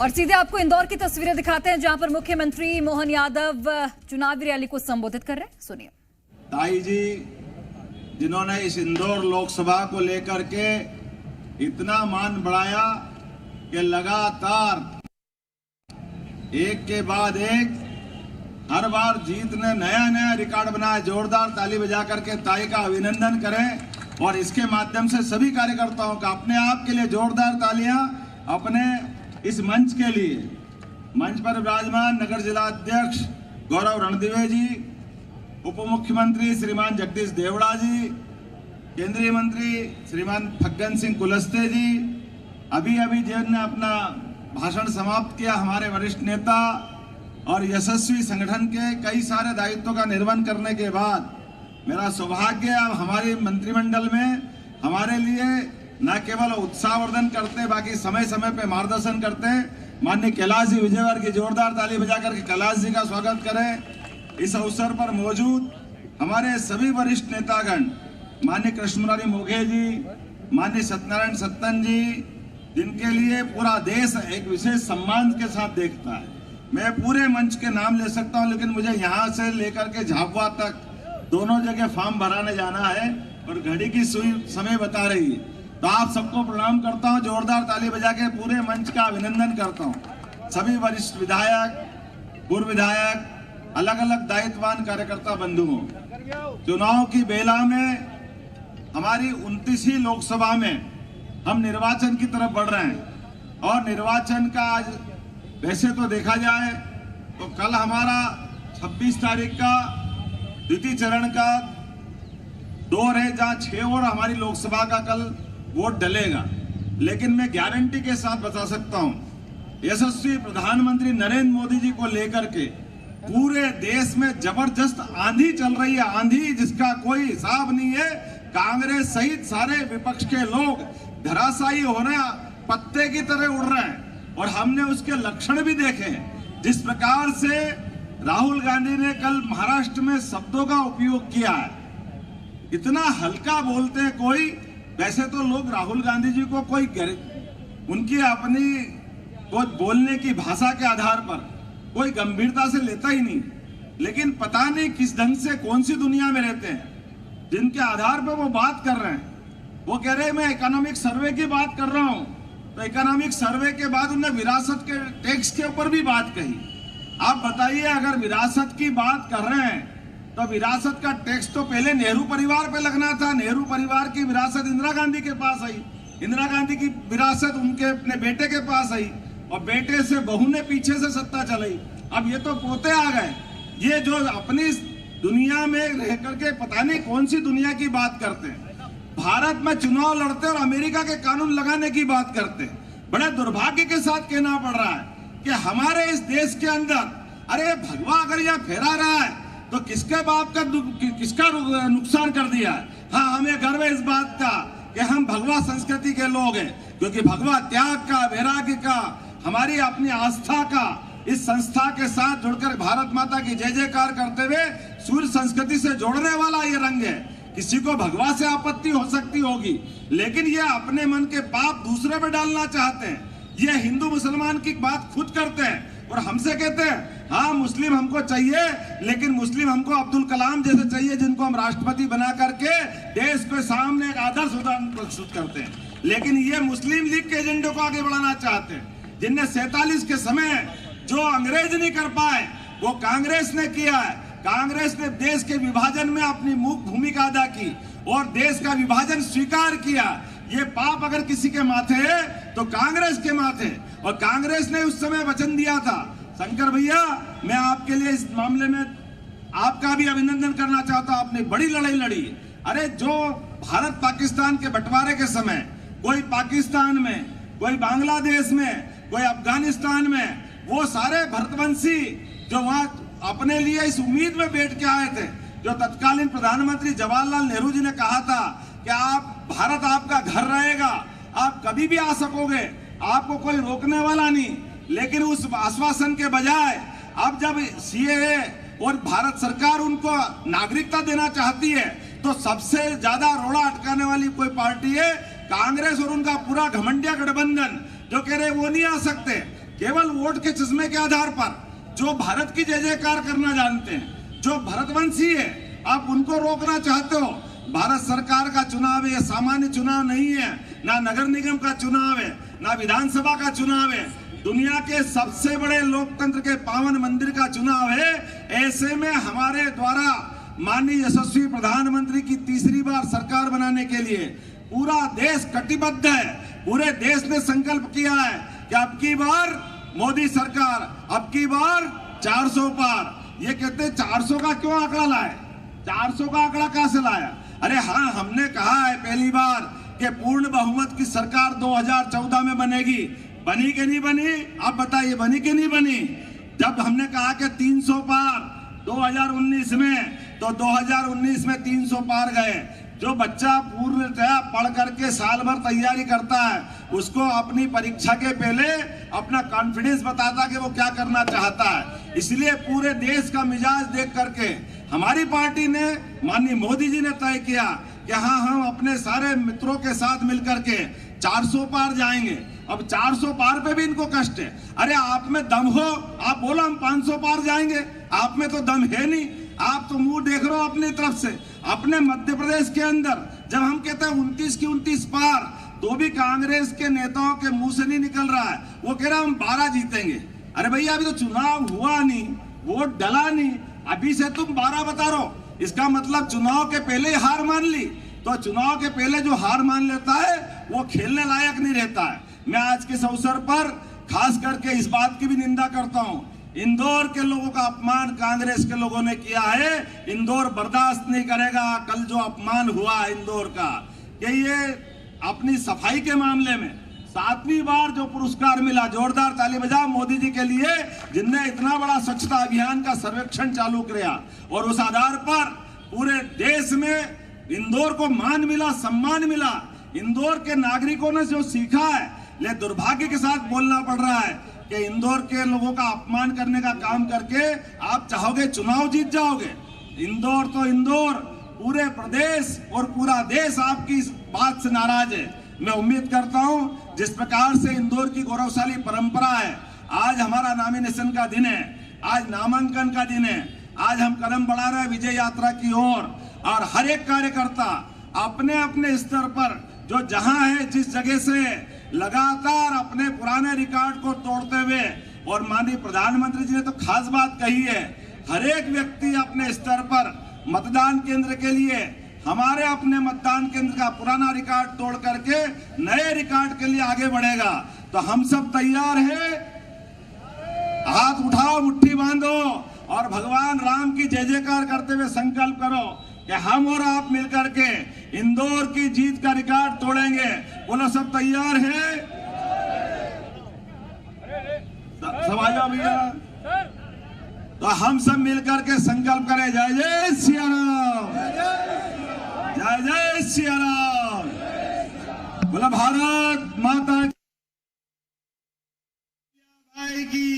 और सीधे आपको इंदौर की तस्वीरें दिखाते हैं, जहां पर मुख्यमंत्री मोहन यादव चुनावी रैली को संबोधित कर रहे हैं। सुनिए। ताई जी जिन्होंने इस इंदौर लोकसभा को लेकर के इतना मान बढ़ाया कि लगातार एक के बाद एक हर बार जीत ने नया नया रिकॉर्ड बनाया। जोरदार ताली बजा करके ताई का अभिनंदन करें और इसके माध्यम से सभी कार्यकर्ताओं का अपने आप के लिए जोरदार तालियां, अपने इस मंच के लिए। मंच पर विराजमान नगर जिला अध्यक्ष गौरव रणदिवे जी, उप मुख्यमंत्री श्रीमान जगदीश देवड़ा जी, केंद्रीय मंत्री श्रीमान फग्गन सिंह कुलस्ते जी, अभी जिन्होंने अपना भाषण समाप्त किया, हमारे वरिष्ठ नेता और यशस्वी संगठन के कई सारे दायित्वों का निर्वहन करने के बाद मेरा सौभाग्य अब हमारे मंत्रिमंडल में हमारे लिए न केवल उत्साहवर्धन करते बाकी समय समय पे मार्गदर्शन करते माननीय कैलाश जी विजयवर्गीय की जोरदार ताली बजा करके कैलाश जी का स्वागत करें। इस अवसर पर मौजूद हमारे सभी वरिष्ठ नेतागण, माननीय कृष्णमुरारी मोघे जी, माननीय सत्यनारायण सत्तन जी, जिनके लिए पूरा देश एक विशेष सम्मान के साथ देखता है। मैं पूरे मंच के नाम ले सकता हूं, लेकिन मुझे यहां से लेकर के झाबुआ तक दोनों जगह फॉर्म भराने जाना है और घड़ी की सुई समय बता रही है। तो आप सबको प्रणाम करता हूं, जोरदार ताली बजा के पूरे मंच का अभिनंदन करता हूं। सभी वरिष्ठ विधायक, पूर्व विधायक, अलग अलग दायित्ववान कार्यकर्ता बंधुओं, चुनाव की बेला में हमारी 29वीं लोकसभा में हम निर्वाचन की तरफ बढ़ रहे हैं और निर्वाचन का आज वैसे तो देखा जाए तो कल हमारा 26 तारीख का द्वितीय चरण का दौर है, जहां 6 और हमारी लोकसभा का कल वोट डलेगा। लेकिन मैं गारंटी के साथ बता सकता हूं, यशस्वी प्रधानमंत्री नरेंद्र मोदी जी को लेकर के पूरे देश में जबरदस्त आंधी चल रही है, आंधी जिसका कोई हिसाब नहीं है। कांग्रेस सहित सारे विपक्ष के लोग धराशायी हो रहे हैं, पत्ते की तरह उड़ रहे हैं और हमने उसके लक्षण भी देखे। जिस प्रकार से राहुल गांधी ने कल महाराष्ट्र में शब्दों का उपयोग किया है, इतना हल्का बोलते हैं कोई। वैसे तो लोग राहुल गांधी जी को कोई उनकी अपनी बोलने की भाषा के आधार पर कोई गंभीरता से लेता ही नहीं, लेकिन पता नहीं किस ढंग से कौन सी दुनिया में रहते हैं जिनके आधार पर वो बात कर रहे हैं। वो कह रहे हैं मैं इकोनॉमिक सर्वे की बात कर रहा हूं, तो इकोनॉमिक सर्वे के बाद उन्होंने विरासत के टैक्स के ऊपर भी बात कही। आप बताइए, अगर विरासत की बात कर रहे हैं तो विरासत का टैक्स तो पहले नेहरू परिवार पे लगना था। नेहरू परिवार की विरासत इंदिरा गांधी के पास आई, इंदिरा गांधी की विरासत उनके अपने बेटे के पास आई और बेटे से बहू ने पीछे से सत्ता चलाई। अब ये तो पोते आ गए, ये जो अपनी दुनिया में रह करके पता नहीं कौन सी दुनिया की बात करते हैं। भारत में चुनाव लड़ते और अमेरिका के कानून लगाने की बात करते हैं। बड़े दुर्भाग्य के साथ कहना पड़ रहा है कि हमारे इस देश के अंदर, अरे भगवा अगर यह फहरा रहा है तो किसके बाप का किसका नुकसान कर दिया है। हाँ, हमें गर्व है इस बात का कि हम भगवा संस्कृति के लोग हैं, क्योंकि भगवा त्याग का, वैराग्य का, हमारी अपनी आस्था का इस संस्था के साथ जुड़कर भारत माता की जय जयकार करते हुए सूर्य संस्कृति से जोड़ने वाला ये रंग है। किसी को भगवा से आपत्ति हो सकती होगी, लेकिन ये अपने मन के पाप दूसरे पे डालना चाहते हैं। ये हिंदू मुसलमान की बात खुद करते हैं और हमसे कहते हैं हाँ मुस्लिम हमको चाहिए, लेकिन मुस्लिम हमको अब्दुल कलाम जैसे चाहिए, जिनको हम राष्ट्रपति बना करके देश के सामने एक आदर्श उदाहरण प्रस्तुत करते हैं। लेकिन ये मुस्लिम लीग के एजेंडे को आगे बढ़ाना चाहते हैं, जिनने 47 के समय जो अंग्रेज नहीं कर पाए वो कांग्रेस ने किया है। कांग्रेस ने देश के विभाजन में अपनी मुख्य भूमिका अदा की और देश का विभाजन स्वीकार किया। ये पाप अगर किसी के माथे है तो कांग्रेस के माथे, और कांग्रेस ने उस समय वचन दिया था। शंकर भैया, मैं आपके लिए इस मामले में आपका भी अभिनंदन करना चाहता हूं, आपने बड़ी लड़ाई लड़ी। अरे जो भारत पाकिस्तान के बंटवारे के समय कोई पाकिस्तान में, कोई बांग्लादेश में, कोई अफगानिस्तान में, वो सारे भरतवंशी जो वहां अपने लिए इस उम्मीद में बैठ के आए थे, जो तत्कालीन प्रधानमंत्री जवाहरलाल नेहरू जी ने कहा था कि आप भारत आपका घर रहेगा, आप कभी भी आ सकोगे, आपको कोई रोकने वाला नहीं। लेकिन उस आश्वासन के बजाय अब जब सीएए और भारत सरकार उनको नागरिकता देना चाहती है तो सबसे ज्यादा रोड़ा अटकाने वाली कोई पार्टी है कांग्रेस और उनका पूरा घमंडिया गठबंधन, जो कह रहे वो नहीं आ सकते। केवल वोट के चश्मे के आधार पर जो भारत की जय जयकार करना जानते हैं, जो भारतवंशी है, आप उनको रोकना चाहते हो। भारत सरकार का चुनाव है, सामान्य चुनाव नहीं है, ना नगर निगम का चुनाव है, ना विधानसभा का चुनाव है, दुनिया के सबसे बड़े लोकतंत्र के पावन मंदिर का चुनाव है। ऐसे में हमारे द्वारा माननीय यशस्वी प्रधानमंत्री की तीसरी बार सरकार बनाने के लिए पूरा देश कटिबद्ध है। पूरे देश ने संकल्प किया है कि अब की बार मोदी सरकार, अब की बार 400 पार। ये कहते 400 का क्यों आंकड़ा लाए, 400 का आंकड़ा कहां से लाया? अरे हाँ, हमने कहा है पहली बार कि पूर्ण बहुमत की सरकार 2014 में बनेगी। बनी कि नहीं बनी? आप बताइए, बनी कि नहीं बनी? जब हमने कहा कि 300 पार 2019 में, तो 2019 में 300 पार गए। जो बच्चा पूर्णतया पढ़ करके साल भर तैयारी करता है, उसको अपनी परीक्षा के पहले अपना कॉन्फिडेंस बताता कि वो क्या करना चाहता है। इसलिए पूरे देश का मिजाज देख करके हमारी पार्टी ने, माननीय मोदी जी ने तय किया कि हाँ, हम अपने सारे मित्रों के साथ मिलकर के 400 पार जाएंगे। अब 400 पार पे भी इनको कष्ट है। अरे आप में दम हो, आप बोलो हम 500 पार जाएंगे, आप में तो दम है नहीं। आप तो मुंह देख रहे हो अपनी तरफ से। अपने मध्य प्रदेश के अंदर जब हम कहते हैं 29 की 29 पार, तो भी कांग्रेस के नेताओं के मुंह से नहीं निकल रहा है। वो कह रहा है हम 12 जीतेंगे। अरे भैया, अभी तो चुनाव हुआ नहीं, वोट डला नहीं, अभी से तुम 12 बता रहे हो। इसका मतलब चुनाव के पहले ही हार मान ली। तो चुनाव के पहले जो हार मान लेता है वो खेलने लायक नहीं रहता है। मैं आज के इस अवसर पर खास करके इस बात की भी निंदा करता हूं, इंदौर के लोगों का अपमान कांग्रेस के लोगों ने किया है। इंदौर बर्दाश्त नहीं करेगा। कल जो अपमान हुआ इंदौर का, कि ये अपनी सफाई के मामले में 7वीं बार जो पुरस्कार मिला, जोरदार ताली बजाओ मोदी जी के लिए, जिनने इतना बड़ा स्वच्छता अभियान का सर्वेक्षण चालू किया और उस आधार पर पूरे देश में इंदौर को मान मिला, सम्मान मिला। इंदौर के नागरिकों ने जो सीखा है, ले दुर्भाग्य के साथ बोलना पड़ रहा है कि इंदौर के लोगों का अपमान करने का काम करके आप चाहोगे चुनाव जीत जाओगे। इंदौर तो इंदौर, पूरे प्रदेश और पूरा देश आपकी इस बात से नाराज है। मैं उम्मीद करता हूं जिस प्रकार से इंदौर की गौरवशाली परंपरा है, आज हमारा नॉमिनेशन का दिन है, आज नामांकन का दिन है, आज हम कदम बढ़ा रहे हैं विजय यात्रा की ओर। और हर एक कार्यकर्ता अपने अपने स्तर पर जो जहां है, जिस जगह से लगातार अपने पुराने रिकॉर्ड को तोड़ते हुए, और माननीय प्रधानमंत्री जी ने तो खास बात कही है, हर एक व्यक्ति अपने स्तर पर मतदान केंद्र के लिए, हमारे अपने मतदान केंद्र का पुराना रिकॉर्ड तोड़ करके नए रिकॉर्ड के लिए आगे बढ़ेगा। तो हम सब तैयार हैं। हाथ उठाओ, मुट्ठी बांधो और भगवान राम की जय जयकार करते हुए संकल्प करो कि हम और आप मिलकर के इंदौर की जीत का रिकॉर्ड तोड़ेंगे। बोलो, सब तैयार हैं? सब आ जाओ भैया। तो हम सब मिलकर के संकल्प करें, जय जय सिया राम, जय जय सिया राम। बोला भारत माता की।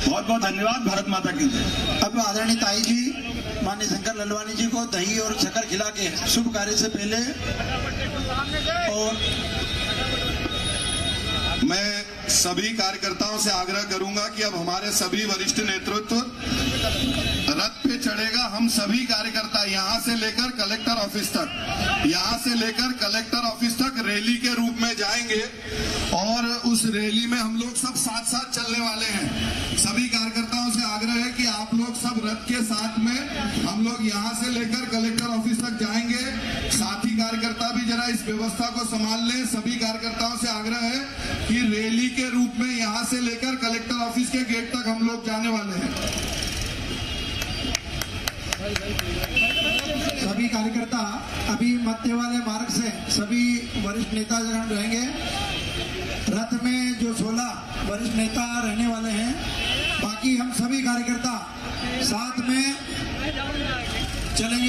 बहुत बहुत धन्यवाद। भारत माता की जय। अब आदरणीय ताई जी, माननीय शंकर ललवानी जी को दही और शक्कर खिला के शुभ कार्य से पहले, और मैं सभी कार्यकर्ताओं से आग्रह करूंगा कि अब हमारे सभी वरिष्ठ नेतृत्व रथ पे चढ़ेगा। हम सभी कार्यकर्ता यहां से लेकर कलेक्टर ऑफिस तक रैली के रूप में जाएंगे, और उस रैली में हम लोग सब साथ साथ चलने वाले हैं। सभी कार्यकर्ताओं से आग्रह है कि आप लोग सब रथ के साथ में, हम लोग यहां से लेकर कलेक्टर ऑफिस तक जाएंगे। साथी कार्यकर्ता भी जरा इस व्यवस्था को संभाल लें। सभी कार्यकर्ताओं से आग्रह है कि रैली के रूप में यहां से लेकर कलेक्टर ऑफिस के गेट तक हम लोग जाने वाले हैं। सभी कार्यकर्ता अभी मध्य वाले मार्ग से सभी वरिष्ठ नेता जन रहेंगे। रथ में जो 16 वरिष्ठ नेता रहने वाले हैं, बाकी हम सभी कार्यकर्ता साथ में चलेंगे।